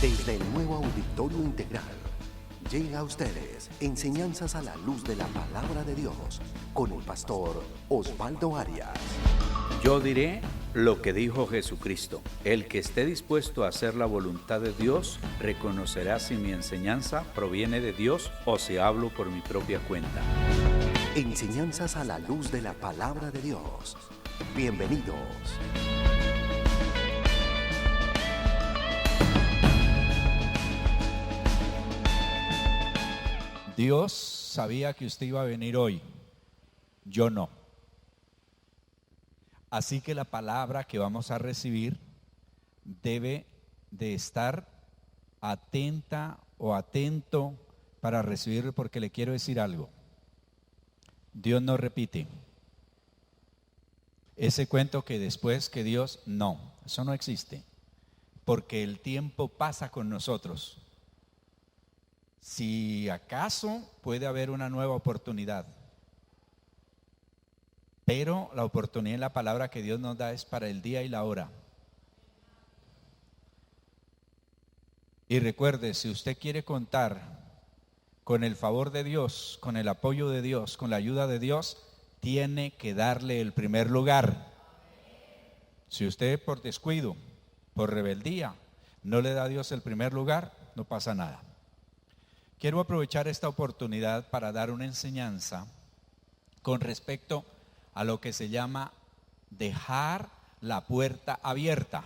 Desde el nuevo Auditorio Integral, llega a ustedes Enseñanzas a la Luz de la Palabra de Dios, con el pastor Osvaldo Arias. Yo diré lo que dijo Jesucristo: el que esté dispuesto a hacer la voluntad de Dios, reconocerá si mi enseñanza proviene de Dios o si hablo por mi propia cuenta. Enseñanzas a la Luz de la Palabra de Dios. Bienvenidos. Dios sabía que usted iba a venir hoy, yo no. Así que la palabra que vamos a recibir debe de estar atenta o atento para recibirlo, porque le quiero decir algo. Dios no repite. Ese cuento que después que Dios, no, eso no existe, porque el tiempo pasa con nosotros. Si acaso puede haber una nueva oportunidad, pero la oportunidad en la palabra que Dios nos da es para el día y la hora. Y recuerde, si usted quiere contar con el favor de Dios, con el apoyo de Dios, con la ayuda de Dios, tiene que darle el primer lugar. Si usted por descuido, por rebeldía, no le da a Dios el primer lugar, no pasa nada. Quiero aprovechar esta oportunidad para dar una enseñanza con respecto a lo que se llama dejar la puerta abierta.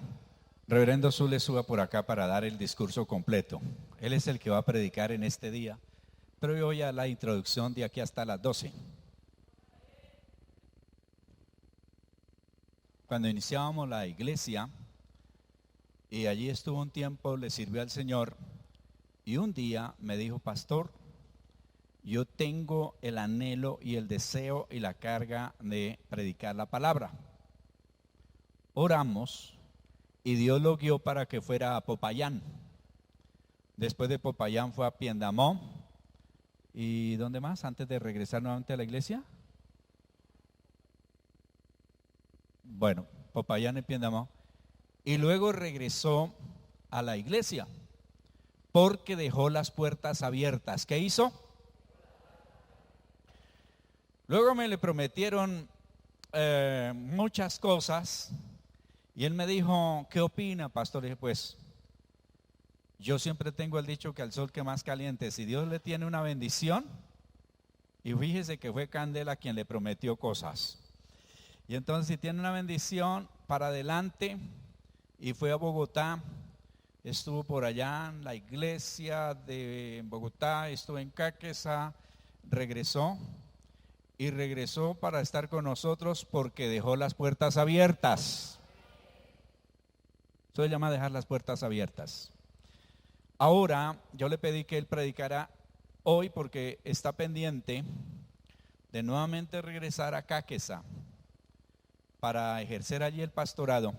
Reverendo Zule, suba por acá para dar el discurso completo. Él es el que va a predicar en este día, pero yo voy a la introducción de aquí hasta las 12. Cuando iniciábamos la iglesia, y allí estuvo un tiempo, le sirvió al Señor, y un día me dijo: pastor, yo tengo el anhelo y el deseo y la carga de predicar la palabra. Oramos y Dios lo guió para que fuera a Popayán. Después de Popayán fue a Piendamó. ¿Y dónde más? Antes de regresar nuevamente a la iglesia. Bueno, Popayán y Piendamó. Y luego regresó a la iglesia porque dejó las puertas abiertas. ¿Qué hizo? Luego me le prometieron muchas cosas y él me dijo: ¿qué opina, pastor? Y dije: pues yo siempre tengo el dicho que al sol que más caliente, si Dios le tiene una bendición, y fíjese que fue Candela quien le prometió cosas, y entonces si tiene una bendición, para adelante. Y fue a Bogotá, estuvo por allá en la iglesia de Bogotá, estuvo en Caquesa, regresó para estar con nosotros porque dejó las puertas abiertas. Eso se llama dejar las puertas abiertas. Ahora yo le pedí que él predicara hoy porque está pendiente de nuevamente regresar a Caquesa para ejercer allí el pastorado.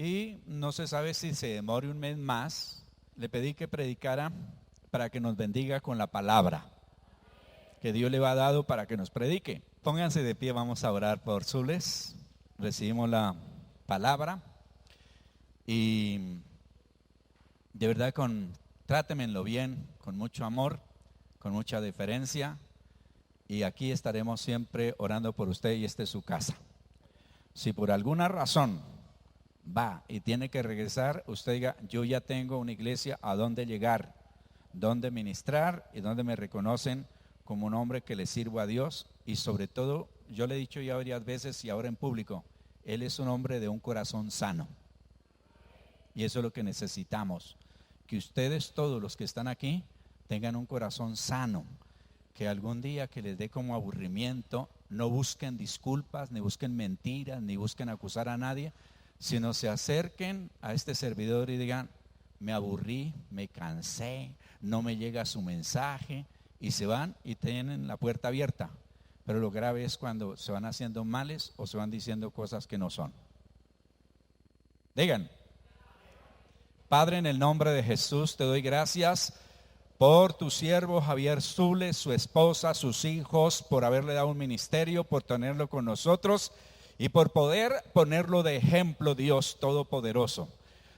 Y no se sabe si se demore un mes más. Le pedí que predicara para que nos bendiga con la palabra que Dios le ha dado para que nos predique. Pónganse de pie, vamos a orar por Zules. Recibimos la palabra y de verdad trátenmelo bien, con mucho amor, con mucha deferencia, y aquí estaremos siempre orando por usted, y esta es su casa. Si por alguna razón va y tiene que regresar, usted diga: yo ya tengo una iglesia a donde llegar, donde ministrar y donde me reconocen como un hombre que le sirvo a Dios. Y sobre todo, yo le he dicho ya varias veces y ahora en público, él es un hombre de un corazón sano, y eso es lo que necesitamos, que ustedes, todos los que están aquí, tengan un corazón sano, que algún día que les dé como aburrimiento, no busquen disculpas, ni busquen mentiras, ni busquen acusar a nadie, sino se acerquen a este servidor y digan: me aburrí, me cansé, no me llega su mensaje, y se van y tienen la puerta abierta. Pero lo grave es cuando se van haciendo males o se van diciendo cosas que no son. Digan: Padre, en el nombre de Jesús te doy gracias por tu siervo Javier Zule, su esposa, sus hijos, por haberle dado un ministerio, por tenerlo con nosotros y por poder ponerlo de ejemplo, Dios Todopoderoso.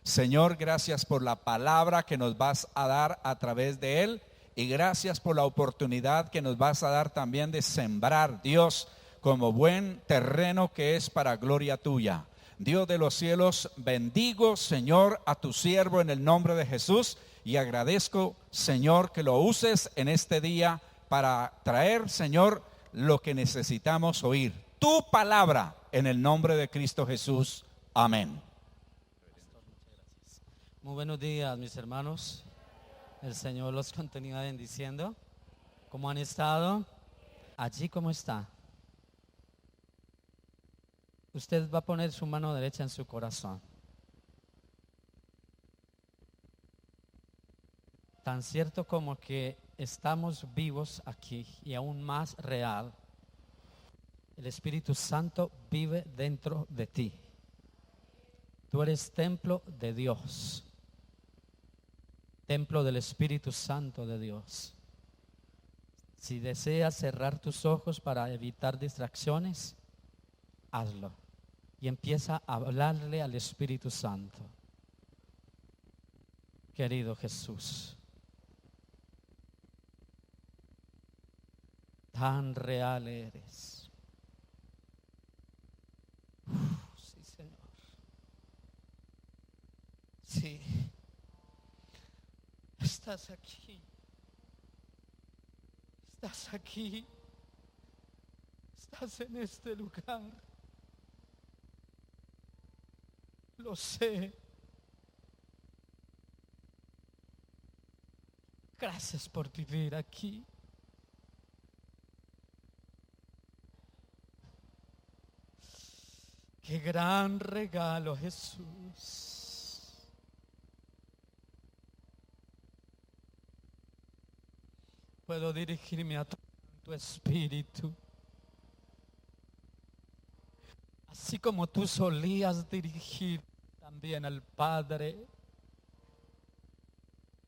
Señor, gracias por la palabra que nos vas a dar a través de él, y gracias por la oportunidad que nos vas a dar también de sembrar, Dios, como buen terreno que es para gloria tuya. Dios de los cielos, bendigo, Señor, a tu siervo en el nombre de Jesús, y agradezco, Señor, que lo uses en este día para traer, Señor, lo que necesitamos oír. Tu palabra en el nombre de Cristo Jesús. Amén. Muy buenos días, mis hermanos. El Señor los continúa bendiciendo. ¿Cómo han estado? Allí, ¿cómo está? Usted va a poner su mano derecha en su corazón. Tan cierto como que estamos vivos aquí, y aún más real, el Espíritu Santo vive dentro de ti. Tú eres templo de Dios, templo del Espíritu Santo de Dios. Si deseas cerrar tus ojos para evitar distracciones, hazlo y empieza a hablarle al Espíritu Santo. Querido Jesús, tan real eres. Sí, Señor. Sí, estás aquí. Estás aquí. Estás en este lugar. Lo sé. Gracias por vivir aquí. Qué gran regalo, Jesús. Puedo dirigirme a tu espíritu, así como tú solías dirigir también al Padre.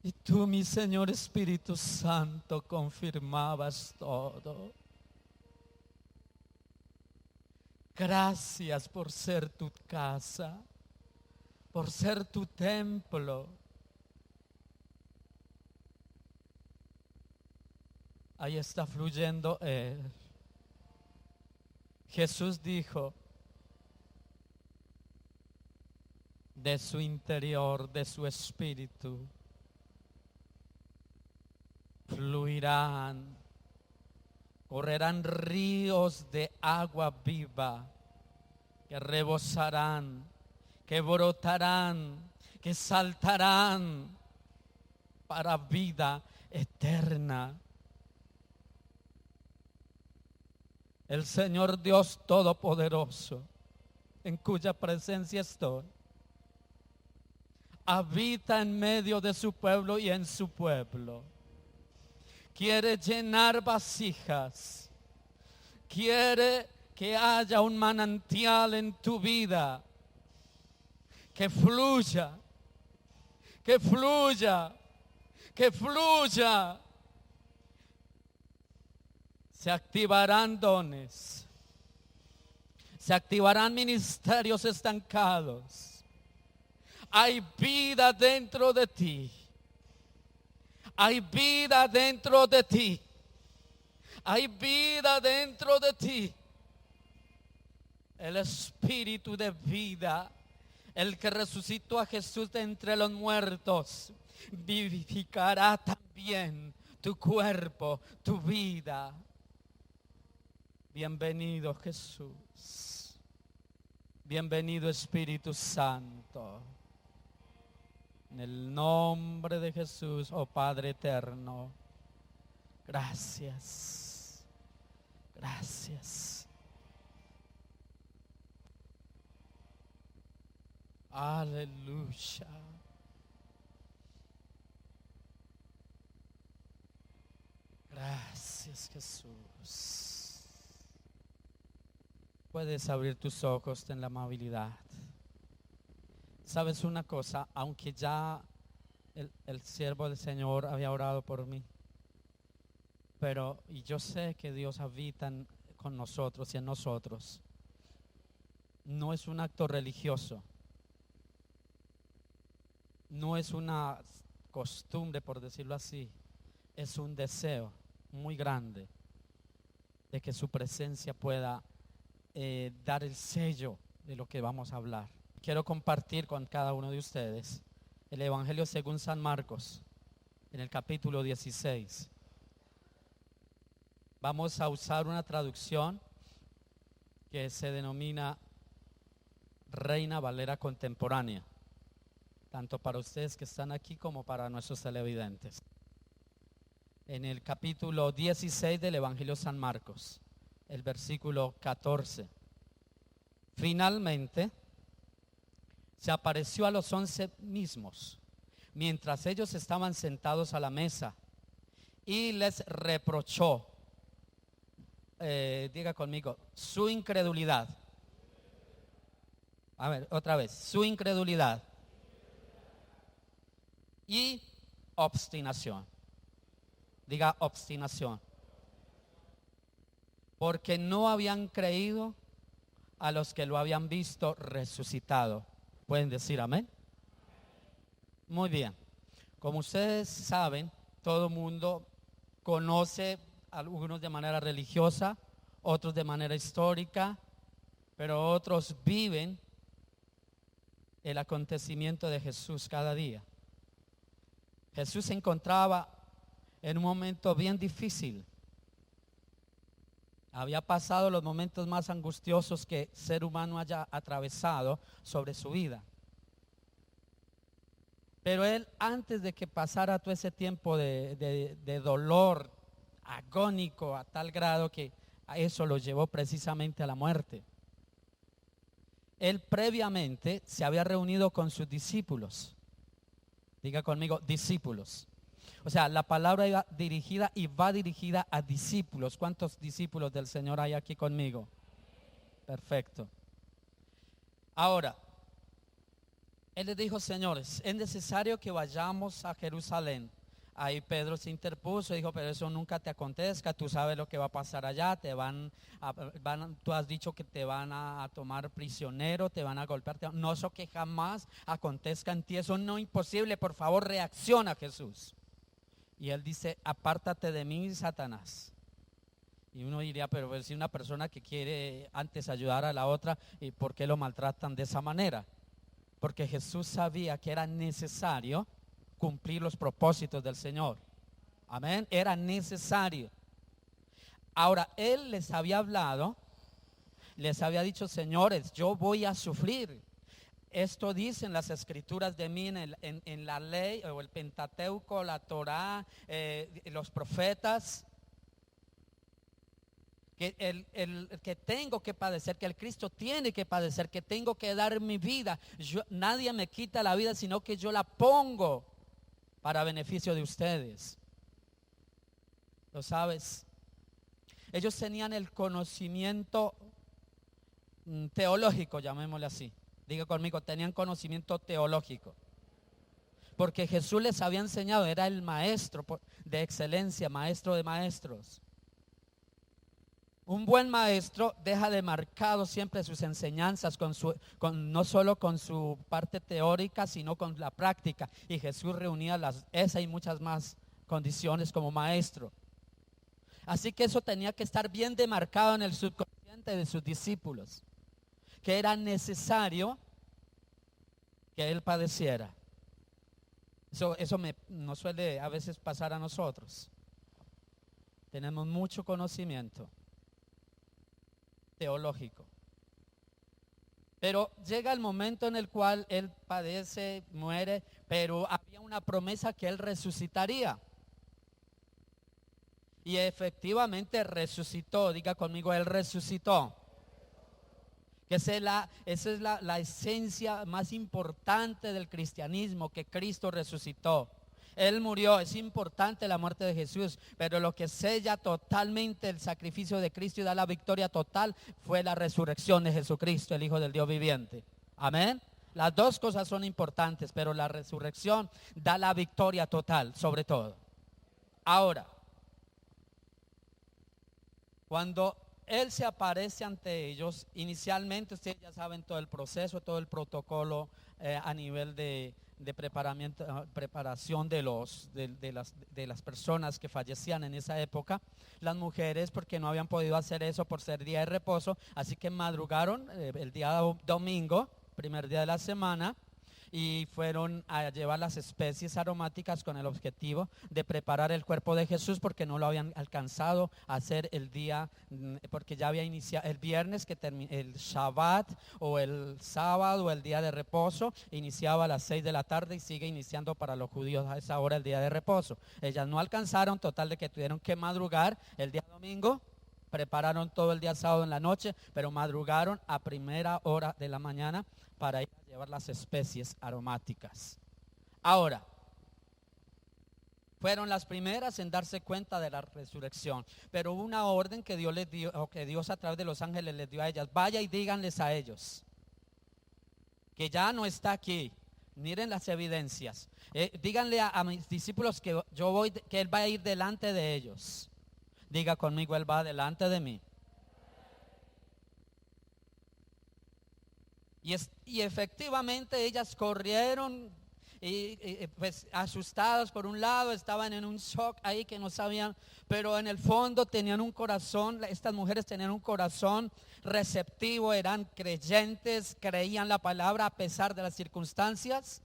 Y tú, mi Señor Espíritu Santo, confirmabas todo. Gracias por ser tu casa, por ser tu templo. Ahí está fluyendo Él. Jesús dijo, de su interior, de su espíritu, fluirán, correrán ríos de agua viva que rebosarán, que brotarán, que saltarán para vida eterna. El Señor Dios Todopoderoso, en cuya presencia estoy, habita en medio de su pueblo y en su pueblo. Quiere llenar vasijas. Quiere que haya un manantial en tu vida. Que fluya. Que fluya. Que fluya. Se activarán dones. Se activarán ministerios estancados. Hay vida dentro de ti. Hay vida dentro de ti. Hay vida dentro de ti. El espíritu de vida, el que resucitó a Jesús de entre los muertos, vivificará también tu cuerpo, tu vida. Bienvenido Jesús. Bienvenido Espíritu Santo. En el nombre de Jesús, oh Padre eterno, gracias, gracias. Aleluya. Gracias Jesús. Puedes abrir tus ojos en la amabilidad. ¿Sabes una cosa? Aunque ya el siervo del Señor había orado por mí, y yo sé que Dios habita con nosotros y en nosotros. No es un acto religioso. no es una costumbre, por decirlo así, es un deseo muy grande de que su presencia pueda dar el sello de lo que vamos a hablar. Quiero compartir con cada uno de ustedes el Evangelio según San Marcos, en el capítulo 16. Vamos a usar una traducción que se denomina Reina Valera Contemporánea, tanto para ustedes que están aquí como para nuestros televidentes. En el capítulo 16 del Evangelio San Marcos, el versículo 14. Finalmente, se apareció a los 11 mismos, mientras ellos estaban sentados a la mesa, y les reprochó, diga conmigo, su incredulidad. A ver, otra vez, su incredulidad y obstinación. Diga obstinación. Porque no habían creído a los que lo habían visto resucitado. ¿Pueden decir amén? Muy bien. Como ustedes saben, todo el mundo conoce, algunos de manera religiosa, otros de manera histórica, pero otros viven el acontecimiento de Jesús cada día. Jesús se encontraba en un momento bien difícil. Había pasado los momentos más angustiosos que ser humano haya atravesado sobre su vida. Pero él, antes de que pasara todo ese tiempo de dolor agónico a tal grado que a eso lo llevó precisamente a la muerte, él previamente se había reunido con sus discípulos. Diga conmigo, discípulos. O sea, la palabra iba dirigida y va dirigida a discípulos. ¿Cuántos discípulos del Señor hay aquí conmigo? Perfecto. Ahora, él les dijo: señores, es necesario que vayamos a Jerusalén. Ahí Pedro se interpuso y dijo: pero eso nunca te acontezca, tú sabes lo que va a pasar allá, tú has dicho que te van a tomar prisionero, te van a golpear, no, eso que jamás acontezca en ti, eso no es imposible, por favor reacciona, Jesús. Y él dice: apártate de mí, Satanás. Y uno diría: pero si una persona que quiere antes ayudar a la otra, ¿y por qué lo maltratan de esa manera? Porque Jesús sabía que era necesario cumplir los propósitos del Señor. Amén, era necesario. Ahora, él les había hablado, les había dicho: señores, yo voy a sufrir. Esto dicen las escrituras de mí en la ley, o el Pentateuco, la Torá, los profetas, que tengo que padecer, que el Cristo tiene que padecer, que tengo que dar mi vida. Nadie me quita la vida, sino que yo la pongo para beneficio de ustedes. ¿Lo sabes? Ellos tenían el conocimiento teológico, llamémosle así. Diga conmigo, tenían conocimiento teológico. Porque Jesús les había enseñado, era el maestro de excelencia, maestro de maestros. Un buen maestro deja de marcado siempre sus enseñanzas no solo con su parte teórica, sino con la práctica. Y Jesús reunía esa y muchas más condiciones como maestro. Así que eso tenía que estar bien demarcado en el subconsciente de sus discípulos, que era necesario que él padeciera. Eso nos suele a veces pasar a nosotros. Tenemos mucho conocimiento teológico, pero llega el momento en el cual él padece, muere, pero había una promesa que él resucitaría. Y efectivamente resucitó. Diga conmigo, él resucitó. Que esa es la esencia más importante del cristianismo, que Cristo resucitó. Él murió, es importante la muerte de Jesús, pero lo que sella totalmente el sacrificio de Cristo y da la victoria total fue la resurrección de Jesucristo, el Hijo del Dios viviente. Amén. Las dos cosas son importantes, pero la resurrección da la victoria total sobre todo. Ahora, cuando él se aparece ante ellos, inicialmente ustedes ya saben todo el proceso, todo el protocolo a nivel de de preparación de las personas que fallecían en esa época. Las mujeres, porque no habían podido hacer eso por ser día de reposo, así que madrugaron el día domingo, primer día de la semana, y fueron a llevar las especies aromáticas con el objetivo de preparar el cuerpo de Jesús, porque no lo habían alcanzado a hacer el día, porque ya había iniciado el viernes, el Shabbat o el sábado o el día de reposo iniciaba a las 6 de la tarde y sigue iniciando para los judíos a esa hora el día de reposo. Ellas no alcanzaron, total de que tuvieron que madrugar el día domingo. Prepararon todo el día sábado en la noche, pero madrugaron a primera hora de la mañana para ir a llevar las especies aromáticas. Ahora, fueron las primeras en darse cuenta de la resurrección, pero hubo una orden que Dios les dio, o que Dios a través de los ángeles les dio a ellas: vaya y díganles a ellos que ya no está aquí. Miren las evidencias. Díganle a mis discípulos que que Él va a ir delante de ellos. Diga conmigo: Él va delante de mí. Y efectivamente ellas corrieron y pues asustadas por un lado, estaban en un shock ahí que no sabían, pero en el fondo tenían un corazón, estas mujeres tenían un corazón receptivo, eran creyentes, creían la palabra a pesar de las circunstancias.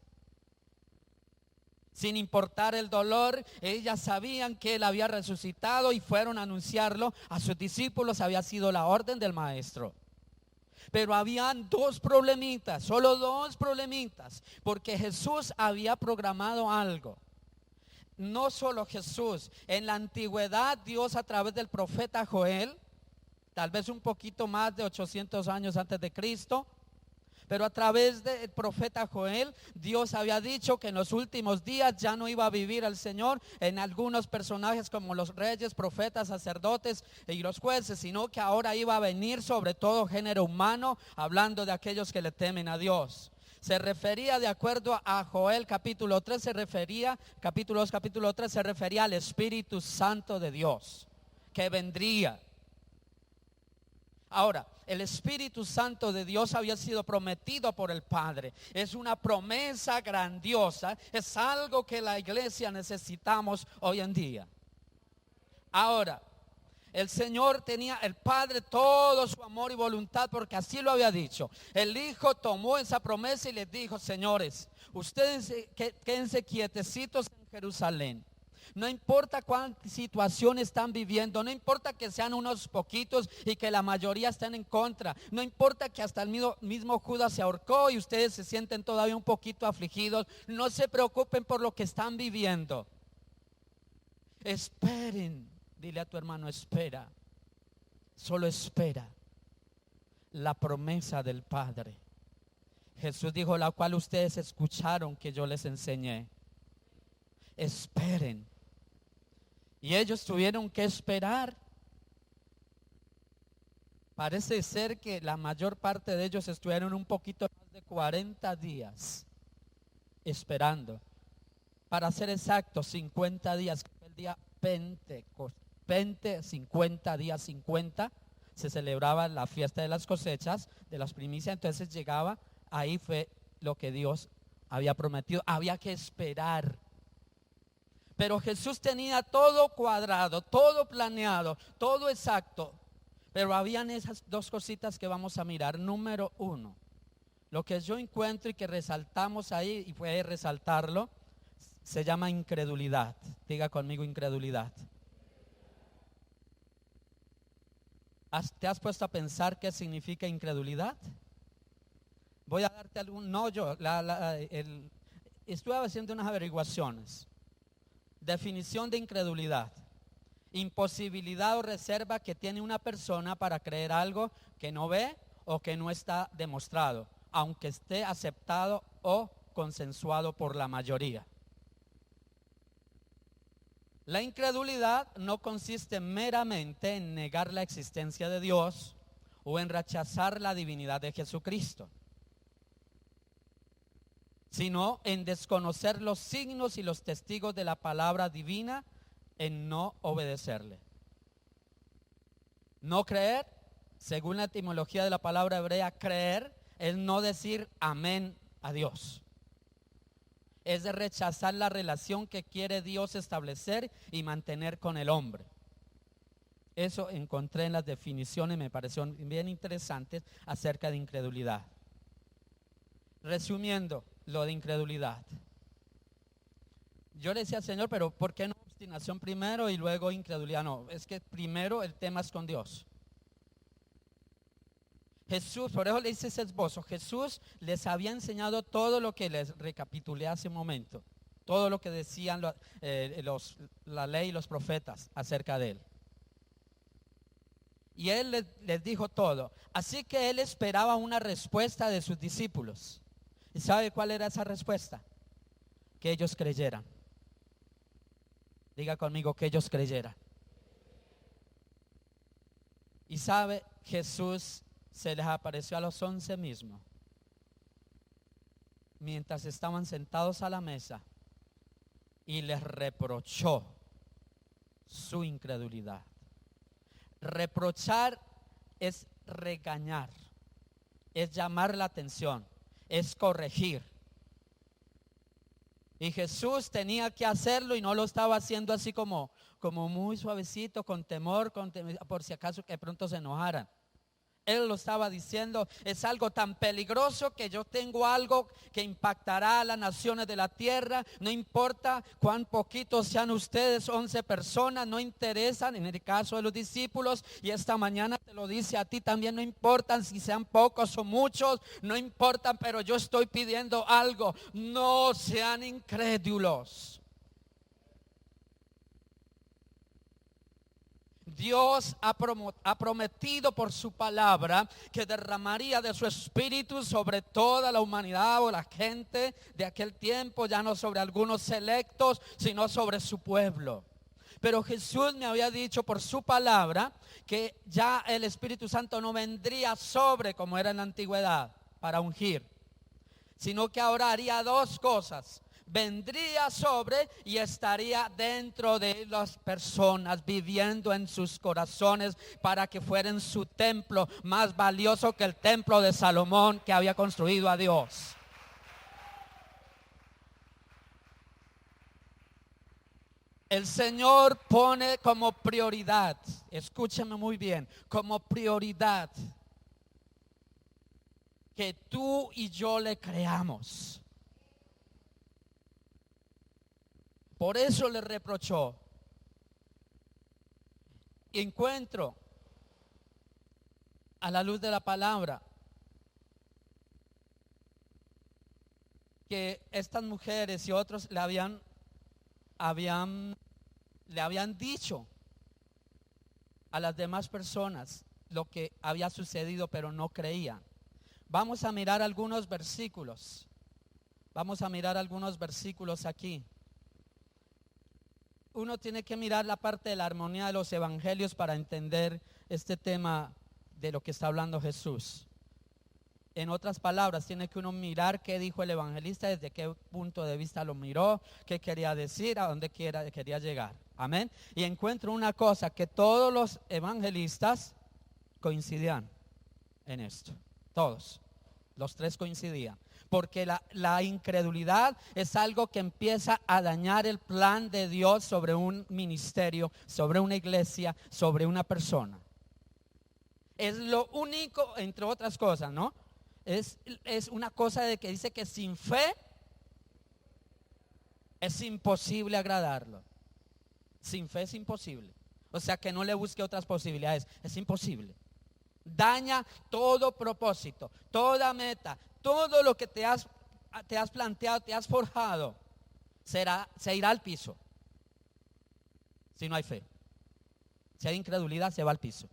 Sin importar el dolor, ellas sabían que Él había resucitado y fueron a anunciarlo a sus discípulos. Había sido la orden del maestro. Pero habían dos problemitas, solo dos problemitas, porque Jesús había programado algo. No solo Jesús, en la antigüedad Dios a través del profeta Joel, tal vez un poquito más de 800 años antes de Cristo, pero a través del profeta Joel, Dios había dicho que en los últimos días ya no iba a vivir el Señor en algunos personajes como los reyes, profetas, sacerdotes y los jueces, sino que ahora iba a venir sobre todo género humano, hablando de aquellos que le temen a Dios. Se refería, de acuerdo a Joel capítulo 3, capítulo 2, capítulo 3, se refería al Espíritu Santo de Dios, que vendría. Ahora, el Espíritu Santo de Dios había sido prometido por el Padre. Es una promesa grandiosa. Es algo que la iglesia necesitamos hoy en día. Ahora, el Señor tenía, el Padre, todo su amor y voluntad, porque así lo había dicho. El Hijo tomó esa promesa y les dijo: señores, ustedes quédense quietecitos en Jerusalén. No importa cuánta situación están viviendo, no importa que sean unos poquitos y que la mayoría estén en contra, no importa que hasta el mismo Judas se ahorcó y ustedes se sienten todavía un poquito afligidos, no se preocupen por lo que están viviendo. Esperen, dile a tu hermano: espera, solo espera la promesa del Padre. Jesús dijo: la cual ustedes escucharon que yo les enseñé. Esperen. Y ellos tuvieron que esperar. Parece ser que la mayor parte de ellos estuvieron un poquito más de 40 días esperando. Para ser exacto, 50 días, el día Pentecostés, 50 días 50, se celebraba la fiesta de las cosechas, de las primicias. Entonces llegaba, ahí fue lo que Dios había prometido. Había que esperar. Pero Jesús tenía todo cuadrado, todo planeado, todo exacto. Pero habían esas dos cositas que vamos a mirar. Número uno, lo que yo encuentro y que resaltamos ahí, y puede resaltarlo, se llama incredulidad. Diga conmigo: incredulidad. ¿Te has puesto a pensar qué significa incredulidad? Voy a darte algún, estuve haciendo unas averiguaciones. Definición de incredulidad: imposibilidad o reserva que tiene una persona para creer algo que no ve o que no está demostrado, aunque esté aceptado o consensuado por la mayoría. La incredulidad no consiste meramente en negar la existencia de Dios o en rechazar la divinidad de Jesucristo, sino en desconocer los signos y los testigos de la palabra divina, en no obedecerle. No creer, según la etimología de la palabra hebrea creer, es no decir amén a Dios. es de rechazar la relación que quiere Dios establecer y mantener con el hombre. Eso encontré en las definiciones, me parecieron bien interesantes acerca de incredulidad. Resumiendo lo de incredulidad. Yo le decía al Señor, pero ¿por qué no obstinación primero y luego incredulidad? No, es que primero el tema es con Dios. Jesús, por eso le hice ese esbozo. Jesús les había enseñado todo lo que les recapitulé hace un momento. Todo lo que decían la ley y los profetas acerca de él. Y él les dijo todo. Así que él esperaba una respuesta de sus discípulos. ¿Y sabe cuál era esa respuesta? Que ellos creyeran. Diga conmigo, que ellos creyeran. Y sabe, Jesús se les apareció a los 11 mismos, mientras estaban sentados a la mesa, y les reprochó su incredulidad. Reprochar es regañar, es llamar la atención, es corregir. Y Jesús tenía que hacerlo y no lo estaba haciendo así como muy suavecito, con temor, por si acaso que pronto se enojaran. Él lo estaba diciendo, es algo tan peligroso que yo tengo algo que impactará a las naciones de la tierra. No importa cuán poquitos sean ustedes, 11 personas, no interesan en el caso de los discípulos. Y esta mañana te lo dice a ti también, no importan si sean pocos o muchos, no importan, pero yo estoy pidiendo algo, no sean incrédulos. Dios ha prometido por su palabra que derramaría de su espíritu sobre toda la humanidad o la gente de aquel tiempo, ya no sobre algunos selectos, sino sobre su pueblo. Pero Jesús me había dicho por su palabra que ya el Espíritu Santo no vendría sobre como era en la antigüedad para ungir, sino que ahora haría dos cosas. Vendría sobre y estaría dentro de las personas, viviendo en sus corazones, para que fueran su templo más valioso que el templo de Salomón que había construido a Dios. El Señor pone como prioridad, escúchame muy bien, como prioridad que tú y yo le creamos. Por eso le reprochó. Encuentro a la luz de la palabra que estas mujeres y otros le habían dicho a las demás personas lo que había sucedido, pero no creían. Vamos a mirar algunos versículos. Vamos a mirar algunos versículos aquí. Uno tiene que mirar la parte de la armonía de los evangelios para entender este tema de lo que está hablando Jesús. En otras palabras, tiene que uno mirar qué dijo el evangelista, desde qué punto de vista lo miró, qué quería decir, a dónde quería llegar. Amén. Y encuentro una cosa, que todos los evangelistas coincidían en esto. Todos, los tres coincidían. Porque la incredulidad es algo que empieza a dañar el plan de Dios sobre un ministerio, sobre una iglesia, sobre una persona. Es lo único, entre otras cosas, ¿no? Es una cosa de que dice que sin fe es imposible agradarlo. Sin fe es imposible. O sea, que no le busque otras posibilidades. Es imposible. Daña todo propósito, toda meta, todo lo que te has planteado, te has forjado, se irá al piso. Si no hay fe. Si hay incredulidad, se va al piso.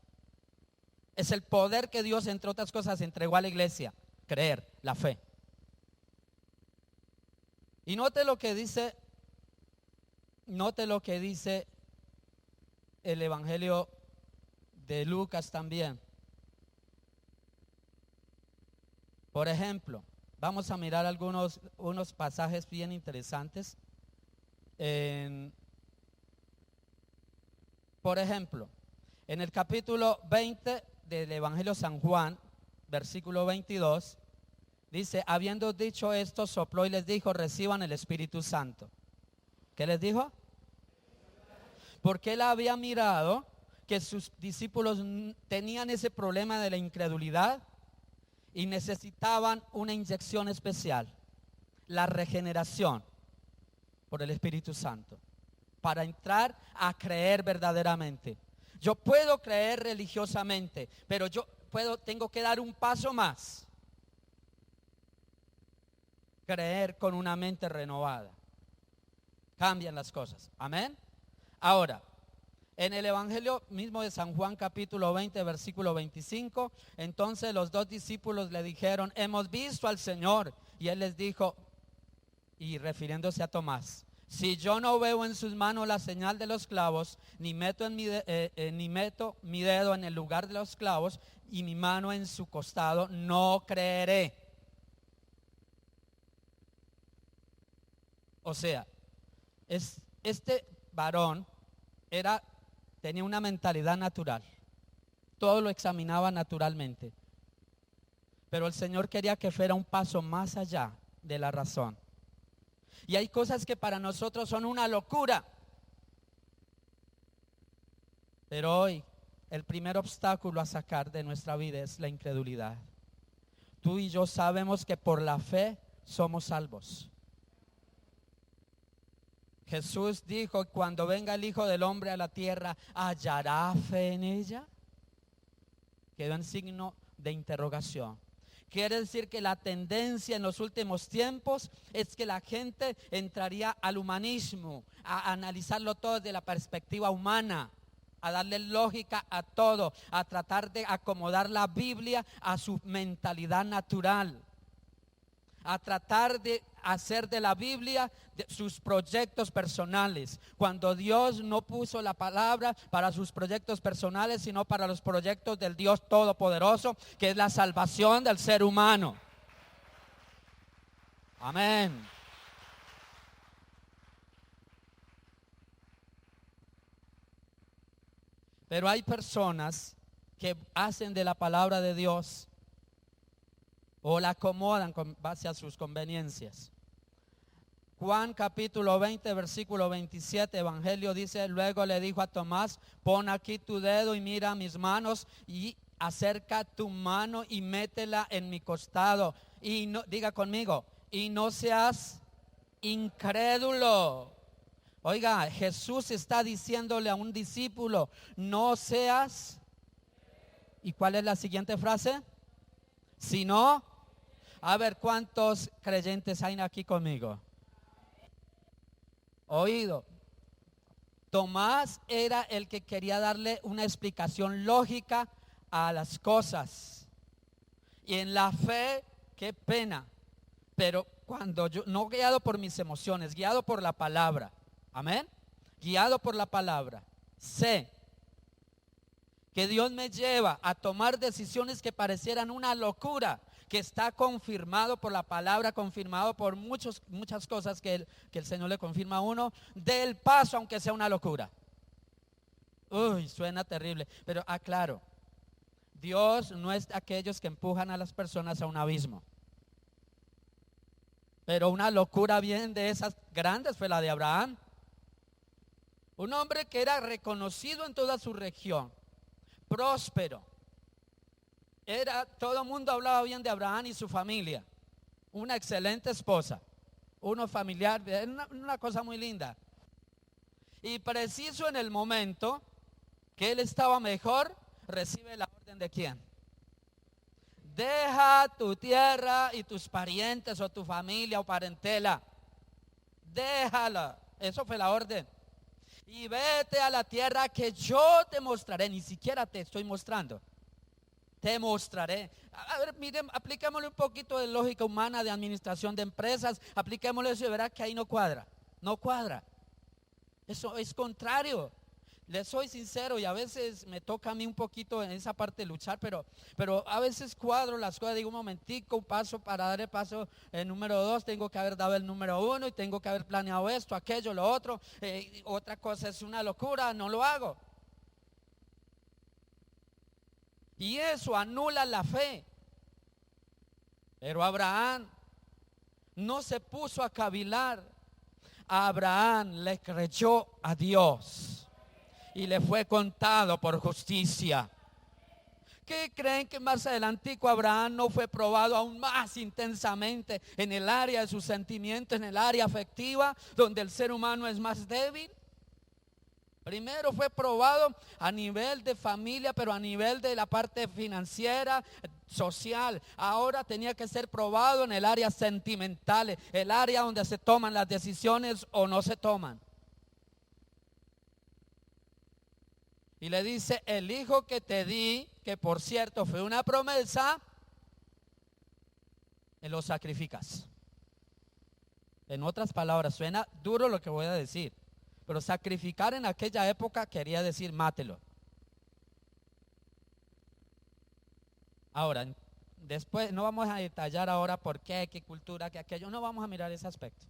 Es el poder que Dios, entre otras cosas, entregó a la iglesia. Creer, la fe. Y note lo que dice el Evangelio de Lucas también. Por ejemplo, vamos a mirar unos pasajes bien interesantes. Por ejemplo, en el capítulo 20 del Evangelio de San Juan, versículo 22, Dice, habiendo dicho esto, sopló y les dijo, reciban el Espíritu Santo. ¿Qué les dijo? Porque él había mirado que sus discípulos tenían ese problema de la incredulidad y necesitaban una inyección especial, la regeneración por el Espíritu Santo, para entrar a creer verdaderamente. Yo puedo creer religiosamente, pero tengo que dar un paso más. Creer con una mente renovada. Cambian las cosas. Amén. Ahora, en el Evangelio mismo de San Juan capítulo 20 versículo 25, entonces los dos discípulos le dijeron, hemos visto al Señor. Y él les dijo, y refiriéndose a Tomás, si yo no veo en sus manos la señal de los clavos, ni meto mi dedo en el lugar de los clavos y mi mano en su costado, no creeré. O sea, este varón tenía una mentalidad natural. Todo lo examinaba naturalmente. Pero el Señor quería que fuera un paso más allá de la razón. Y hay cosas que para nosotros son una locura. Pero hoy el primer obstáculo a sacar de nuestra vida es la incredulidad. Tú y yo sabemos que por la fe somos salvos. Jesús dijo, cuando venga el Hijo del Hombre a la tierra, ¿hallará fe en ella? Quedó en signo de interrogación. Quiere decir que la tendencia en los últimos tiempos es que la gente entraría al humanismo, a analizarlo todo desde la perspectiva humana, a darle lógica a todo, a tratar de acomodar la Biblia a su mentalidad natural, a tratar de hacer de la Biblia sus proyectos personales, cuando Dios no puso la palabra para sus proyectos personales, sino para los proyectos del Dios Todopoderoso, que es la salvación del ser humano. Amén. Pero hay personas que hacen de la palabra de Dios o la acomodan con base a sus conveniencias. Juan capítulo 20 versículo 27, Evangelio dice, luego le dijo a Tomás, pon aquí tu dedo y mira mis manos y acerca tu mano y métela en mi costado. Y no, diga conmigo, y no seas incrédulo. Oiga, Jesús está diciéndole a un discípulo, no seas, ¿y cuál es la siguiente frase? Si no, a ver, ¿cuántos creyentes hay aquí conmigo? Oído. Tomás era el que quería darle una explicación lógica a las cosas. Y en la fe, qué pena. Pero cuando yo, no guiado por mis emociones, guiado por la palabra. Amén. Guiado por la palabra. Sé que Dios me lleva a tomar decisiones que parecieran una locura, que está confirmado por la palabra, confirmado por muchas cosas que el Señor le confirma a uno, del paso aunque sea una locura. Uy, suena terrible, pero aclaro, Dios no es de aquellos que empujan a las personas a un abismo. Pero una locura bien de esas grandes fue la de Abraham. Un hombre que era reconocido en toda su región, próspero. Todo el mundo hablaba bien de Abraham y su familia. Una excelente esposa, uno familiar, una cosa muy linda. Y preciso en el momento que él estaba mejor, recibe la orden de ¿quién? Deja tu tierra y tus parientes o tu familia o parentela. Déjala. Eso fue la orden. Y vete a la tierra que yo te mostraré. Ni siquiera te estoy mostrando. Te mostraré. A ver, miren, apliquémosle un poquito de lógica humana de administración de empresas. Apliquémosle eso y verá que ahí no cuadra. No cuadra. Eso es contrario. Les soy sincero y a veces me toca a mí un poquito en esa parte luchar, pero a veces cuadro las cosas, digo un momentico, un paso para dar el paso número 2, tengo que haber dado el número 1 y tengo que haber planeado esto, aquello, lo otro, otra cosa es una locura, no lo hago. Y eso anula la fe. Pero Abraham no se puso a cavilar. Abraham le creyó a Dios y le fue contado por justicia. ¿Qué creen que más adelantico Abraham no fue probado aún más intensamente en el área de sus sentimientos, en el área afectiva, donde el ser humano es más débil? Primero fue probado a nivel de familia, pero a nivel de la parte financiera, social. Ahora tenía que ser probado en el área sentimental, el área donde se toman las decisiones o no se toman. Y le dice, el hijo que te di, que por cierto fue una promesa, lo sacrificas. En otras palabras, suena duro lo que voy a decir, pero sacrificar en aquella época quería decir mátelo. Ahora, después no vamos a detallar ahora por qué, qué cultura, qué aquello, no vamos a mirar ese aspecto.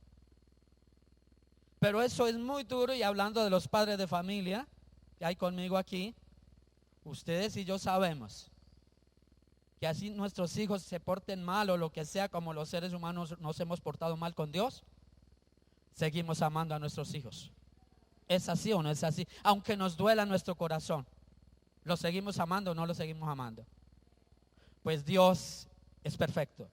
Pero eso es muy duro. Y hablando de los padres de familia que hay conmigo aquí, ustedes y yo sabemos que así nuestros hijos se porten mal o lo que sea, como los seres humanos nos hemos portado mal con Dios, seguimos amando a nuestros hijos. ¿Es así o no es así? Aunque nos duela nuestro corazón, ¿lo seguimos amando o no lo seguimos amando? Pues Dios es perfecto.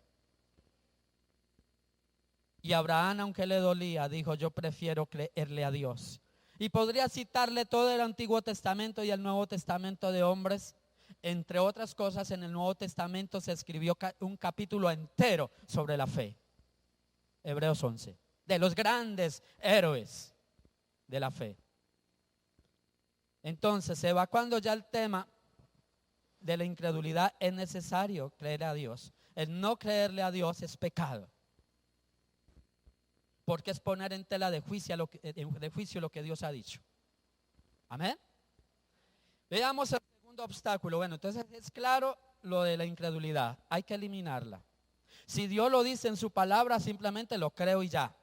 Y Abraham, aunque le dolía, dijo, yo prefiero creerle a Dios. Y podría citarle todo el Antiguo Testamento y el Nuevo Testamento de hombres. Entre otras cosas, en el Nuevo Testamento se escribió un capítulo entero sobre la fe. Hebreos 11. De los grandes héroes de la fe. Entonces se va cuando ya el tema de la incredulidad. Es necesario creer a Dios. El no creerle a Dios es pecado, porque es poner en tela de juicio lo que Dios ha dicho. Amén. Veamos el segundo obstáculo. Bueno, entonces es claro lo de la incredulidad, hay que eliminarla. Si Dios lo dice en su palabra, simplemente lo creo y ya.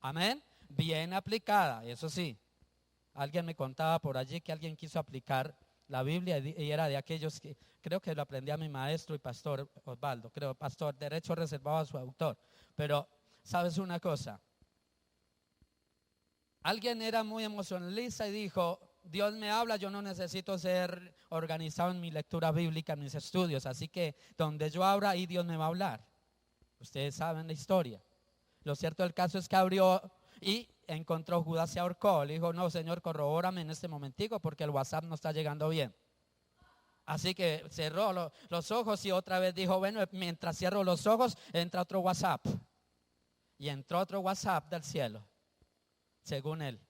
Amén. Bien aplicada, eso sí. Alguien me contaba por allí que alguien quiso aplicar la Biblia y era de aquellos que, creo que lo aprendí a mi maestro y pastor Osvaldo, creo, pastor, derecho reservado a su autor. Pero, ¿sabes una cosa? Alguien era muy emocionalista y dijo, Dios me habla, yo no necesito ser organizado en mi lectura bíblica, en mis estudios, así que donde yo abra, ahí Dios me va a hablar. Ustedes saben la historia. Lo cierto del caso es que abrió y encontró Judas, se ahorcó. Le dijo, no, Señor, corrobórame en este momentico porque el WhatsApp no está llegando bien. Así que cerró los ojos y otra vez dijo, bueno, mientras cierro los ojos, entra otro WhatsApp. Y entró otro WhatsApp del cielo, según él.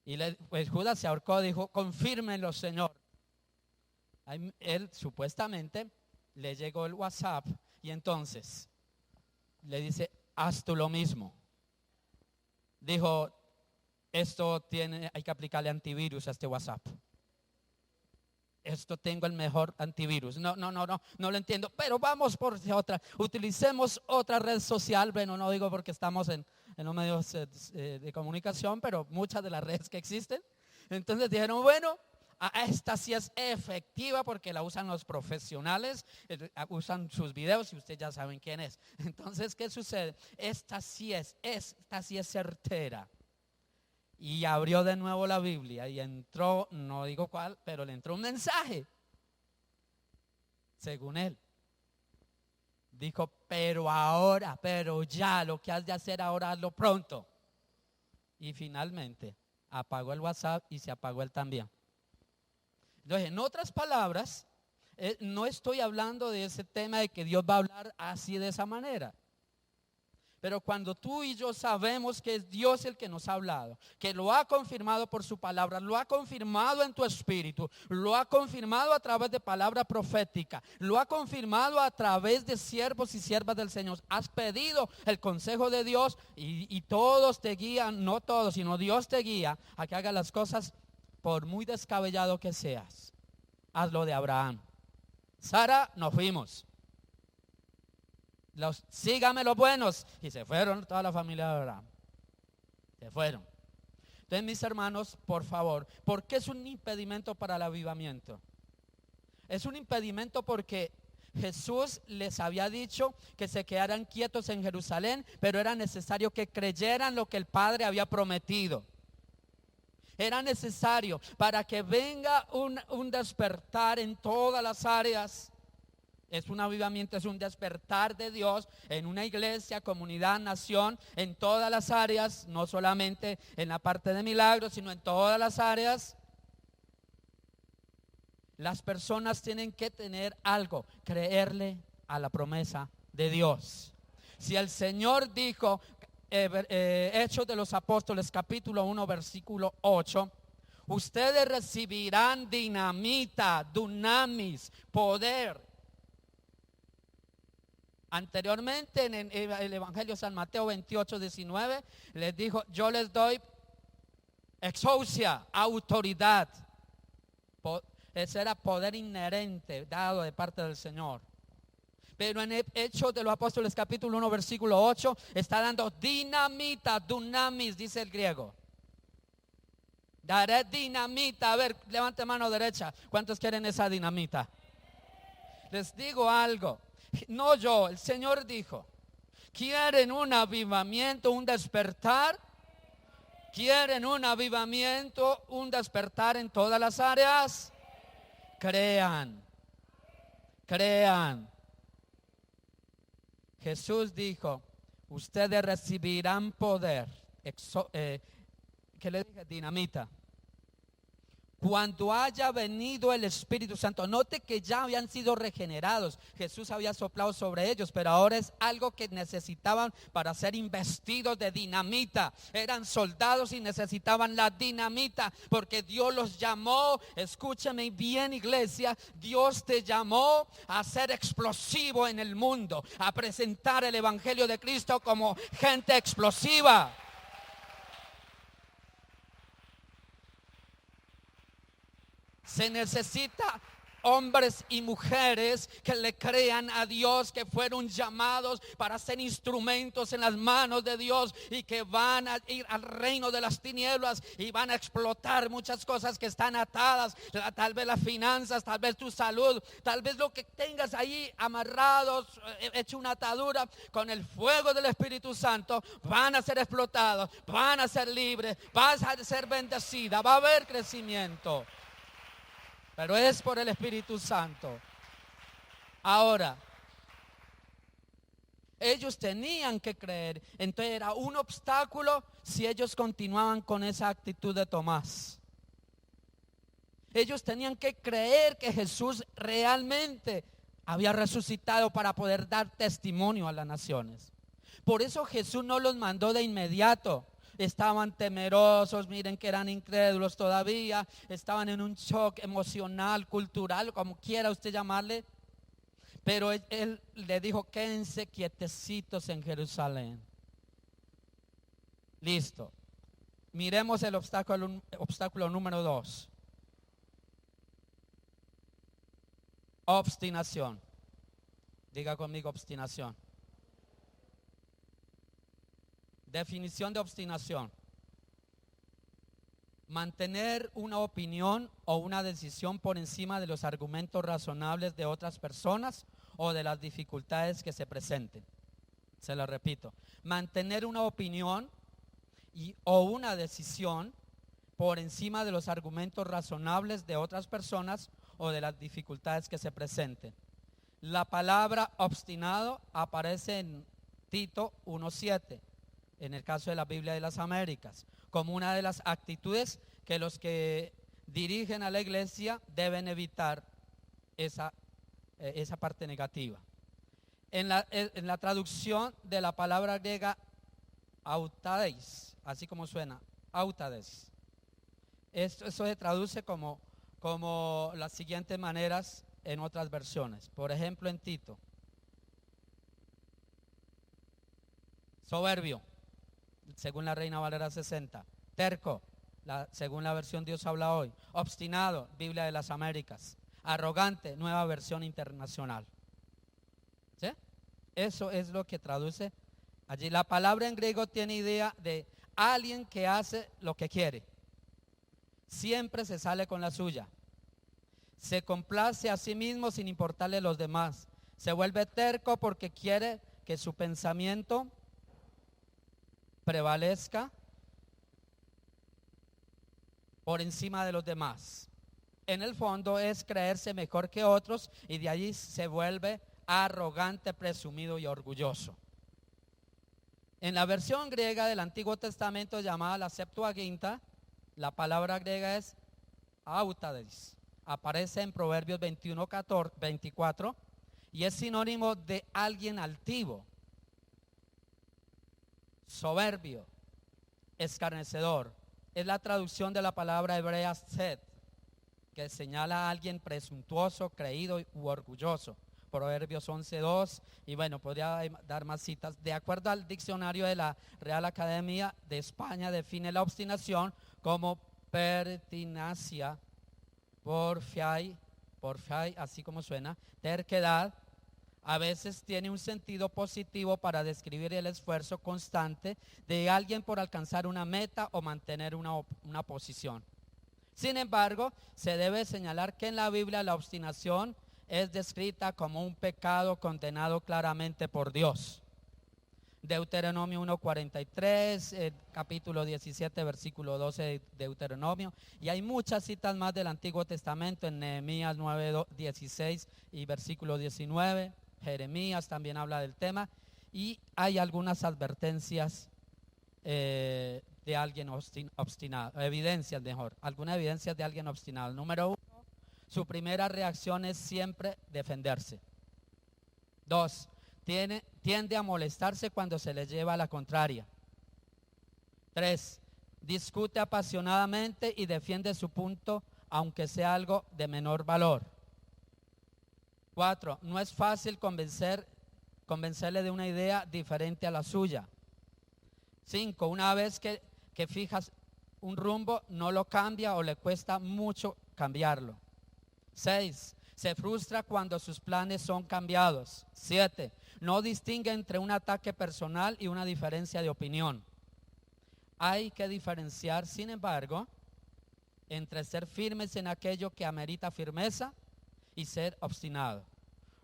Y pues Judas se ahorcó, dijo, confírmelo, Señor. Él supuestamente le llegó el WhatsApp y entonces le dice, haz tú lo mismo. Dijo, hay que aplicarle antivirus a este WhatsApp. Tengo el mejor antivirus. No lo entiendo, pero vamos por otra. Utilicemos otra red social. Bueno, no digo porque estamos en los medios de comunicación, pero muchas de las redes que existen. Entonces dijeron, bueno, esta sí es efectiva porque la usan los profesionales, usan sus videos y ustedes ya saben quién es. Entonces, ¿qué sucede? Esta sí es certera. Y abrió de nuevo la Biblia y entró, no digo cuál, pero le entró un mensaje. Según él. Dijo, pero ya, lo que has de hacer ahora, hazlo pronto. Y finalmente apagó el WhatsApp y se apagó él también. Entonces, en otras palabras, no estoy hablando de ese tema de que Dios va a hablar así de esa manera. Pero cuando tú y yo sabemos que es Dios el que nos ha hablado, que lo ha confirmado por su palabra, lo ha confirmado en tu espíritu, lo ha confirmado a través de palabra profética, lo ha confirmado a través de siervos y siervas del Señor, has pedido el consejo de Dios y todos te guían, no todos, sino Dios te guía a que hagas las cosas por muy descabellado que seas. Haz lo de Abraham. Sara, nos fuimos. Sígame los buenos. Y se fueron toda la familia de Abraham. Se fueron. Entonces, mis hermanos, por favor, ¿por qué es un impedimento para el avivamiento? Es un impedimento porque Jesús les había dicho que se quedaran quietos en Jerusalén, pero era necesario que creyeran lo que el Padre había prometido. Era necesario para que venga un despertar en todas las áreas. Es un avivamiento, es un despertar de Dios en una iglesia, comunidad, nación, en todas las áreas, no solamente en la parte de milagros, sino en todas las áreas. Las personas tienen que tener algo, creerle a la promesa de Dios. Si el Señor dijo, Hechos de los Apóstoles capítulo 1 versículo 8, ustedes recibirán dinamita, dunamis, poder. Anteriormente en el Evangelio de San Mateo 28, 19 les dijo, yo les doy exousia, autoridad. Ese era poder inherente dado de parte del Señor. Pero en el Hechos de los Apóstoles capítulo 1 versículo 8 está dando dinamita, dunamis, dice el griego. Daré dinamita. A ver, levante mano derecha. ¿Cuántos quieren esa dinamita? Les digo algo. No yo, el Señor dijo. ¿Quieren un avivamiento, un despertar? ¿Quieren un avivamiento, un despertar en todas las áreas? Crean. Jesús dijo, ustedes recibirán poder. ¿Qué le dije? Dinamita. Cuando haya venido el Espíritu Santo. Note que ya habían sido regenerados. Jesús había soplado sobre ellos, pero ahora es algo que necesitaban para ser investidos de dinamita. Eran soldados y necesitaban la dinamita, porque Dios los llamó. Escúchame bien, iglesia. Dios te llamó a ser explosivo en el mundo, a presentar el Evangelio de Cristo como gente explosiva. Se necesita hombres y mujeres que le crean a Dios, que fueron llamados para ser instrumentos en las manos de Dios y que van a ir al reino de las tinieblas y van a explotar muchas cosas que están atadas, tal vez las finanzas, tal vez tu salud, tal vez lo que tengas ahí amarrados, hecho una atadura. Con el fuego del Espíritu Santo van a ser explotados, van a ser libres, vas a ser bendecida, va a haber crecimiento. Pero es por el Espíritu Santo. Ahora, ellos tenían que creer. Entonces era un obstáculo si ellos continuaban con esa actitud de Tomás. Ellos tenían que creer que Jesús realmente había resucitado para poder dar testimonio a las naciones. Por eso Jesús no los mandó de inmediato. Estaban temerosos, miren que eran incrédulos todavía, estaban en un shock emocional, cultural, como quiera usted llamarle. Pero él le dijo, quédense quietecitos en Jerusalén. Listo. Miremos el obstáculo número 2. Obstinación. Diga conmigo, obstinación. Definición de obstinación: mantener una opinión o una decisión por encima de los argumentos razonables de otras personas o de las dificultades que se presenten. Se lo repito: mantener una opinión o una decisión por encima de los argumentos razonables de otras personas o de las dificultades que se presenten. La palabra obstinado aparece en Tito 1:7. En el caso de la Biblia de las Américas, como una de las actitudes que los que dirigen a la iglesia deben evitar esa parte negativa. En la traducción de la palabra griega autades, así como suena, autades, eso se traduce como las siguientes maneras en otras versiones. Por ejemplo, en Tito: soberbio, según la Reina Valera 60. Terco, según la versión Dios habla hoy. Obstinado, Biblia de las Américas. Arrogante, Nueva Versión Internacional. ¿Sí? Eso es lo que traduce allí. La palabra en griego tiene idea de alguien que hace lo que quiere. Siempre se sale con la suya. Se complace a sí mismo sin importarle a los demás. Se vuelve terco porque quiere que su pensamiento prevalezca por encima de los demás. En el fondo es creerse mejor que otros y de allí se vuelve arrogante, presumido y orgulloso. En la versión griega del Antiguo Testamento llamada la Septuaginta, la palabra griega es autades. Aparece en Proverbios 21:24 y es sinónimo de alguien altivo, soberbio, escarnecedor. Es la traducción de la palabra hebrea sed, que señala a alguien presuntuoso, creído u orgulloso. Proverbios 11:2, y bueno, podría dar más citas. De acuerdo al diccionario de la Real Academia de España, define la obstinación como pertinacia, porfiai, así como suena, terquedad. A veces tiene un sentido positivo para describir el esfuerzo constante de alguien por alcanzar una meta o mantener una posición. Sin embargo, se debe señalar que en la Biblia la obstinación es descrita como un pecado condenado claramente por Dios. Deuteronomio 1:43, capítulo 17, versículo 12 de Deuteronomio, y hay muchas citas más del Antiguo Testamento en Nehemías 9:16 y versículo 19, Jeremías también habla del tema, y hay algunas advertencias de alguien obstinado, evidencias mejor, algunas evidencias de alguien obstinado. Número 1, su primera reacción es siempre defenderse. 2, tiende a molestarse cuando se le lleva a la contraria. 3, discute apasionadamente y defiende su punto aunque sea algo de menor valor. 4, no es fácil convencerle de una idea diferente a la suya. 5, una vez que fijas un rumbo, no lo cambia o le cuesta mucho cambiarlo. 6, se frustra cuando sus planes son cambiados. 7, no distingue entre un ataque personal y una diferencia de opinión. Hay que diferenciar, sin embargo, entre ser firmes en aquello que amerita firmeza y ser obstinado.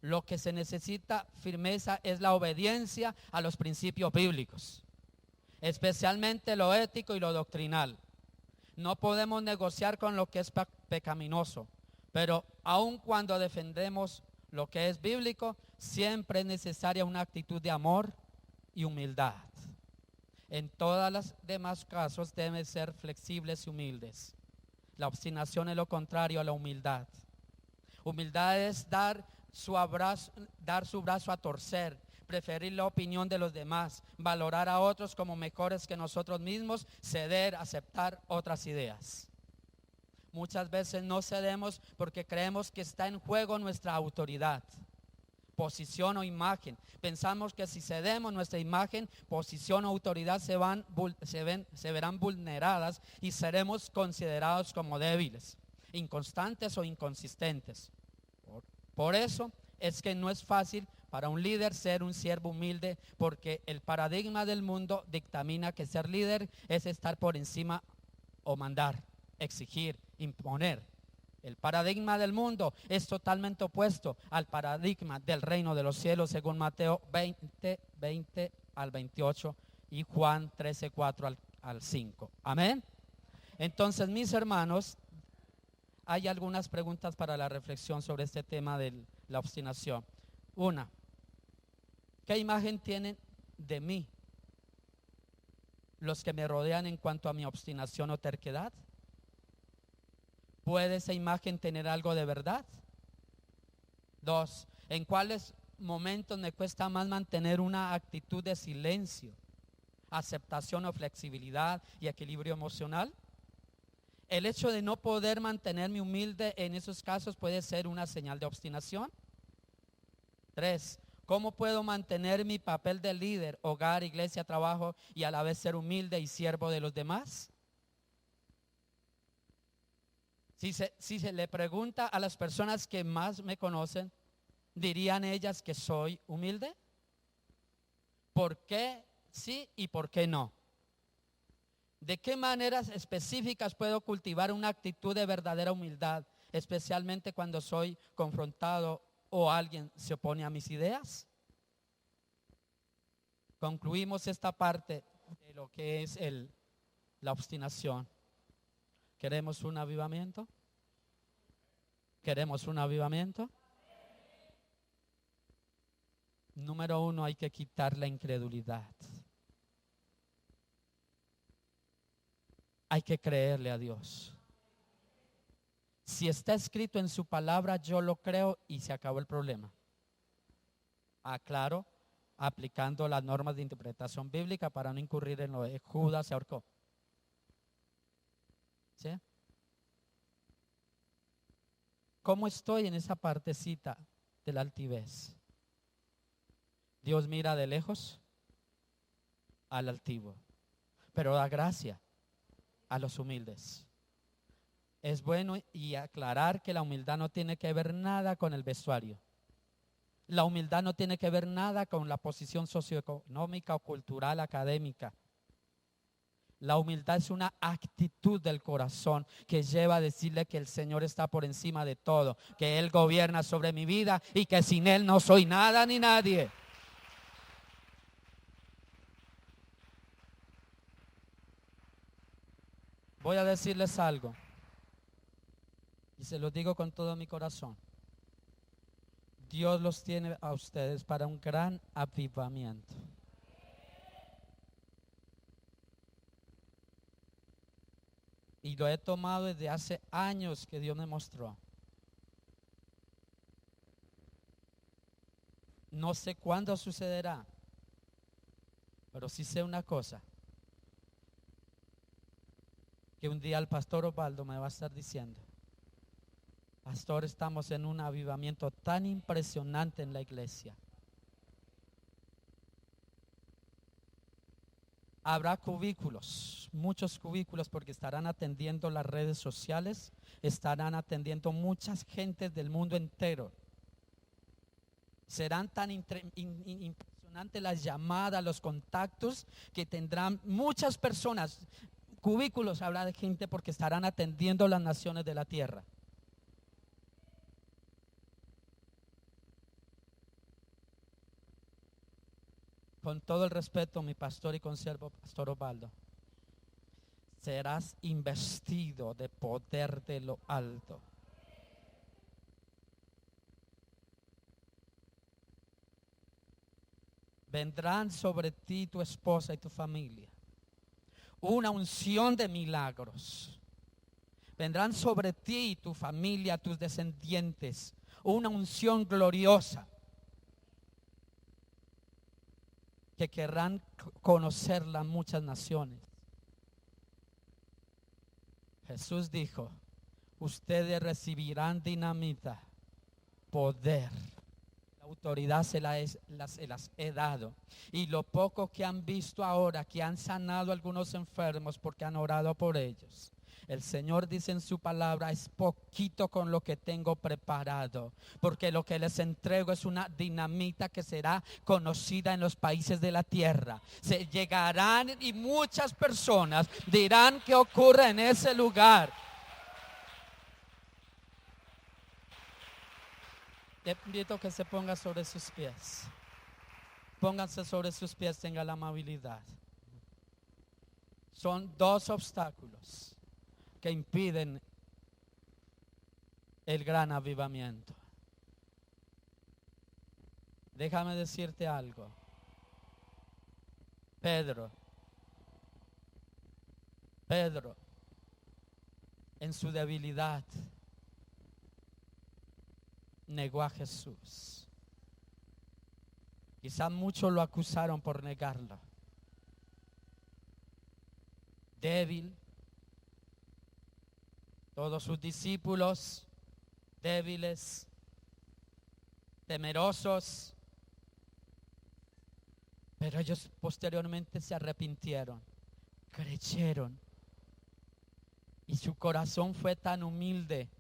Lo que se necesita firmeza es la obediencia a los principios bíblicos, especialmente lo ético y lo doctrinal. No podemos negociar con lo que es pecaminoso, pero aun cuando defendemos lo que es bíblico, siempre es necesaria una actitud de amor y humildad. En todos los demás casos deben ser flexibles y humildes. La obstinación es lo contrario a la humildad. Humildad es dar su brazo a torcer, preferir la opinión de los demás, valorar a otros como mejores que nosotros mismos, ceder, aceptar otras ideas. Muchas veces no cedemos porque creemos que está en juego nuestra autoridad, posición o imagen. Pensamos que si cedemos nuestra imagen, posición o autoridad se verán vulneradas y seremos considerados como débiles, inconstantes o inconsistentes. Por eso es que no es fácil para un líder ser un siervo humilde, porque el paradigma del mundo dictamina que ser líder es estar por encima o mandar, exigir, imponer. El paradigma del mundo es totalmente opuesto al paradigma del reino de los cielos, según Mateo 20 al 28 y Juan 13, 4 al 5. Amén. Entonces, mis hermanos, hay algunas preguntas para la reflexión sobre este tema de la obstinación. Una, ¿qué imagen tienen de mí los que me rodean en cuanto a mi obstinación o terquedad? ¿Puede esa imagen tener algo de verdad? 2, ¿en cuáles momentos me cuesta más mantener una actitud de silencio, aceptación o flexibilidad y equilibrio emocional? El hecho de no poder mantenerme humilde en esos casos puede ser una señal de obstinación. 3, ¿cómo puedo mantener mi papel de líder, hogar, iglesia, trabajo y a la vez ser humilde y siervo de los demás? Si se le pregunta a las personas que más me conocen, ¿dirían ellas que soy humilde? ¿Por qué sí y por qué no? ¿De qué maneras específicas puedo cultivar una actitud de verdadera humildad, especialmente cuando soy confrontado o alguien se opone a mis ideas. Concluimos esta parte de lo que es la obstinación. ¿Queremos un avivamiento? ¿Queremos un avivamiento? Número 1, hay que quitar la incredulidad. Hay que creerle a Dios. Si está escrito en su palabra, yo lo creo y se acabó el problema. Aclaro, aplicando las normas de interpretación bíblica para no incurrir en lo de Judas se ahorcó. ¿Sí? ¿Cómo estoy en esa partecita de la altivez? Dios mira de lejos al altivo, pero da gracia a los humildes. Es bueno y aclarar que la humildad no tiene que ver nada con el vestuario. La humildad no tiene que ver nada con la posición socioeconómica o cultural académica. La humildad es una actitud del corazón que lleva a decirle que el Señor está por encima de todo, que Él gobierna sobre mi vida y que sin Él no soy nada ni nadie. Voy a decirles algo y se lo digo con todo mi corazón. Dios los tiene a ustedes para un gran avivamiento. Y lo he tomado desde hace años que Dios me mostró. No sé cuándo sucederá, pero sí sé una cosa, que un día el pastor Osvaldo me va a estar diciendo: pastor, estamos en un avivamiento tan impresionante en la iglesia. Habrá cubículos, muchos cubículos, porque estarán atendiendo las redes sociales, estarán atendiendo muchas gentes del mundo entero. Serán tan impresionantes las llamadas, los contactos, que tendrán muchas personas. Cubículos habrá de gente porque estarán atendiendo las naciones de la tierra. Con todo el respeto, mi pastor y consiervo, pastor Osvaldo, serás investido de poder de lo alto. Vendrán sobre ti, tu esposa y tu familia, una unción de milagros. Vendrán sobre ti, tu familia, tus descendientes, una unción gloriosa, que querrán conocerla muchas naciones. Jesús dijo: ustedes recibirán dinamita, poder. La autoridad se las he dado. Y lo poco que han visto ahora, que han sanado a algunos enfermos porque han orado por ellos, el Señor dice en su palabra: es poquito con lo que tengo preparado, porque lo que les entrego es una dinamita que será conocida en los países de la tierra. Se llegarán y muchas personas dirán qué ocurre en ese lugar. Le invito a que se ponga sobre sus pies. Pónganse sobre sus pies, tenga la amabilidad. Son dos obstáculos que impiden el gran avivamiento. Déjame decirte algo. Pedro, en su debilidad, negó a Jesús. Quizá muchos lo acusaron por negarlo. Débil. Todos sus discípulos débiles, temerosos, pero ellos posteriormente se arrepintieron, creyeron, y su corazón fue tan humilde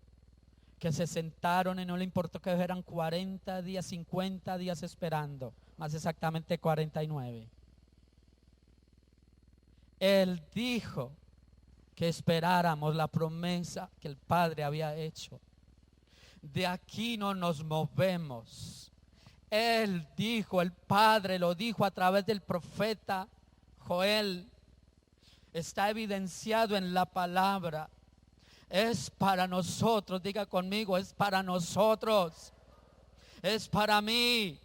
que se sentaron y no le importó que eran 40 días, 50 días esperando, más exactamente 49. Él dijo que esperáramos la promesa que el Padre había hecho. De aquí no nos movemos. Él dijo, el Padre lo dijo a través del profeta Joel. Está evidenciado en la palabra. Es para nosotros, diga conmigo, es para nosotros. Es para mí.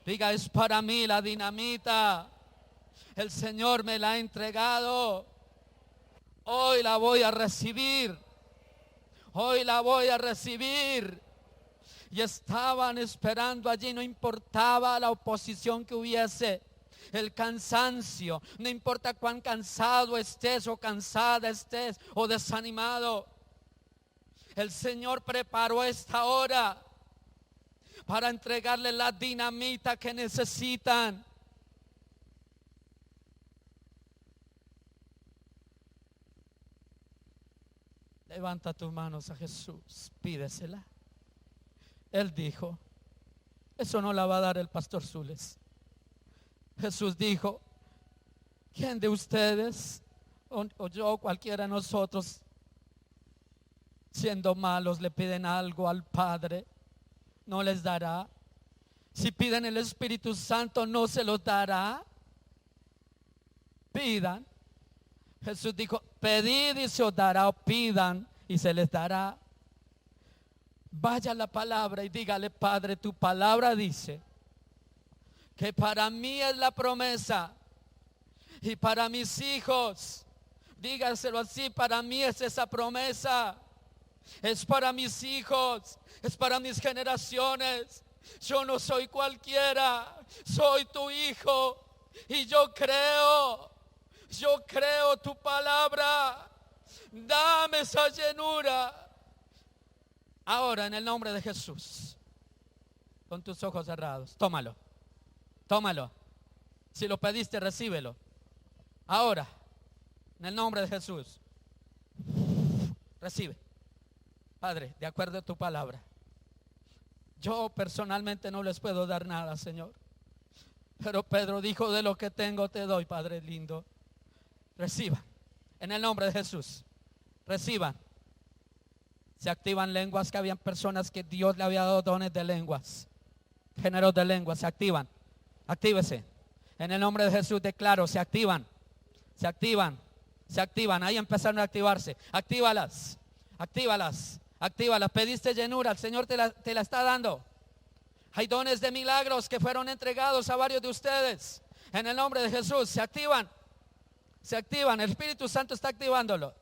Diga, es para mí la dinamita. El Señor me la ha entregado. Hoy la voy a recibir. Hoy la voy a recibir. Y estaban esperando allí, no importaba la oposición que hubiese, el cansancio, no importa cuán cansado estés o cansada estés o desanimado. El Señor preparó esta hora para entregarle la dinamita que necesitan. Levanta tus manos a Jesús, pídesela. Él dijo, eso no la va a dar el pastor Zules. Jesús dijo, ¿quién de ustedes o yo, cualquiera de nosotros, siendo malos, le piden algo al Padre? ¿No les dará? Si piden el Espíritu Santo, ¿no se los dará? Pidan. Jesús dijo, pedid y se os dará, o pidan y se les dará. Vaya a la palabra y dígale, Padre, tu palabra dice que para mí es la promesa y para mis hijos, dígaselo así, para mí es esa promesa, es para mis hijos, es para mis generaciones. Yo no soy cualquiera, soy tu hijo y yo creo tu palabra. Dame esa llenura. Ahora, en el nombre de Jesús, con tus ojos cerrados, tómalo. Si lo pediste, recíbelo. Ahora, en el nombre de Jesús, recibe. Padre, de acuerdo a tu palabra, yo personalmente no les puedo dar nada, Señor, pero Pedro dijo, de lo que tengo te doy, Padre lindo. Reciban, en el nombre de Jesús, reciban. Se activan lenguas, que habían personas que Dios le había dado dones de lenguas, géneros de lenguas, se activan. Actívese. En el nombre de Jesús declaro, se activan. Ahí empezaron a activarse. Actívalas. Pediste llenura, el Señor te la está dando. Hay dones de milagros que fueron entregados a varios de ustedes. En el nombre de Jesús, se activan. El Espíritu Santo está activándolo.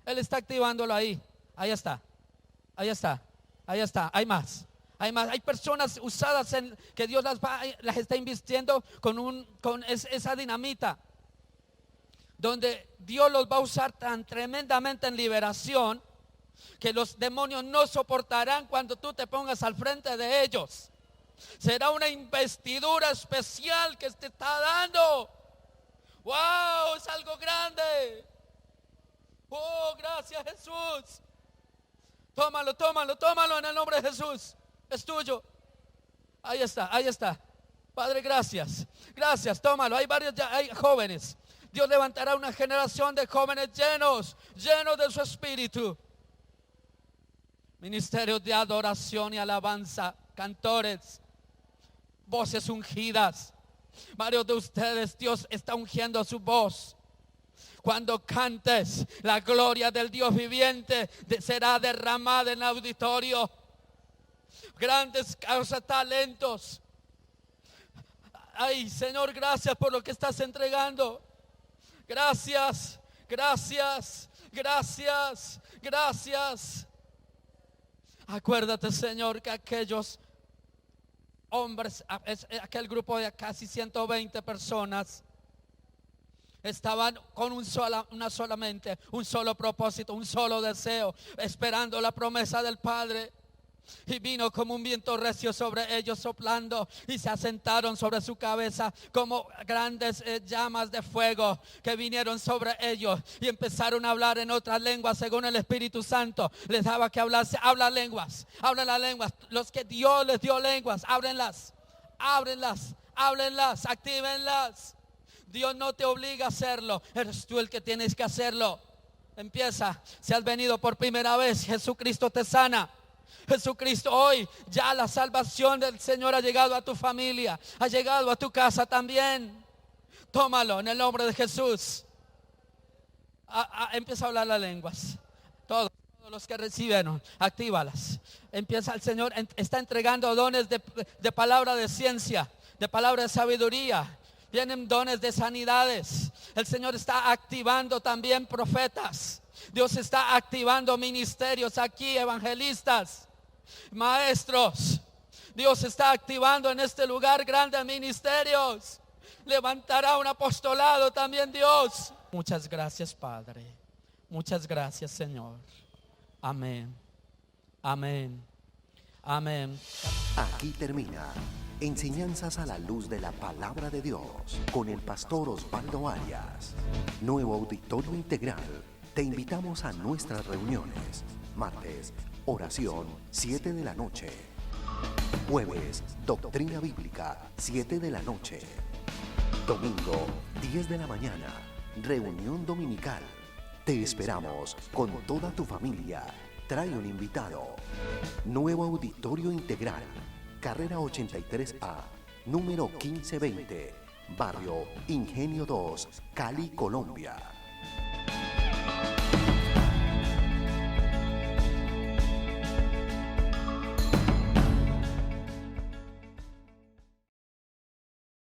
Él está activándolo ahí. Ahí está. Hay más. Hay personas usadas que Dios las está invirtiendo con esa dinamita, donde Dios los va a usar tan tremendamente en liberación que los demonios no soportarán cuando tú te pongas al frente de ellos. Será una investidura especial que te está dando. ¡Wow! Es algo grande. ¡Oh, gracias, Jesús! Tómalo en el nombre de Jesús. Es tuyo. Ahí está. Padre, gracias, tómalo. Hay jóvenes. Dios levantará una generación de jóvenes llenos de su espíritu. Ministerios de adoración y alabanza, cantores, voces ungidas. Varios de ustedes, Dios está ungiendo su voz. Cuando cantes, la gloria del Dios viviente será derramada en el auditorio. Grandes causas, talentos. Ay, Señor, gracias por lo que estás entregando. Gracias. Acuérdate, Señor, que aquellos hombres, aquel grupo de casi 120 personas, estaban con una sola mente, un solo propósito, un solo deseo, esperando la promesa del Padre. Y vino como un viento recio sobre ellos soplando, y se asentaron sobre su cabeza como grandes llamas de fuego que vinieron sobre ellos, y empezaron a hablar en otras lenguas según el Espíritu Santo les daba que hablarse. Hablan las lenguas. Los que Dios les dio lenguas, ábrenlas, actívenlas. Dios no te obliga a hacerlo, eres tú el que tienes que hacerlo. Empieza. Si has venido por primera vez, Jesucristo te sana. Jesucristo, hoy ya la salvación del Señor ha llegado a tu familia, ha llegado a tu casa también. Tómalo en el nombre de Jesús. Empieza a hablar las lenguas. Todos los que recibieron, actívalas. Empieza, el Señor está entregando dones de palabra de ciencia, de palabra de sabiduría. Vienen dones de sanidades. El Señor está activando también profetas. Dios está activando ministerios aquí, evangelistas, maestros. Dios está activando en este lugar grandes ministerios. Levantará un apostolado también Dios. Muchas gracias, Padre. Muchas gracias, Señor. Amén. Amén. Amén. Aquí termina Enseñanzas a la luz de la palabra de Dios con el pastor Osvaldo Arias. Nuevo Auditorio Integral. Te invitamos a nuestras reuniones. Martes, oración, 7 de la noche. Jueves, doctrina bíblica, 7 de la noche. Domingo, 10 de la mañana, reunión dominical. Te esperamos con toda tu familia. Trae un invitado. Nuevo Auditorio Integral, carrera 83A, número 1520, barrio Ingenio 2, Cali, Colombia.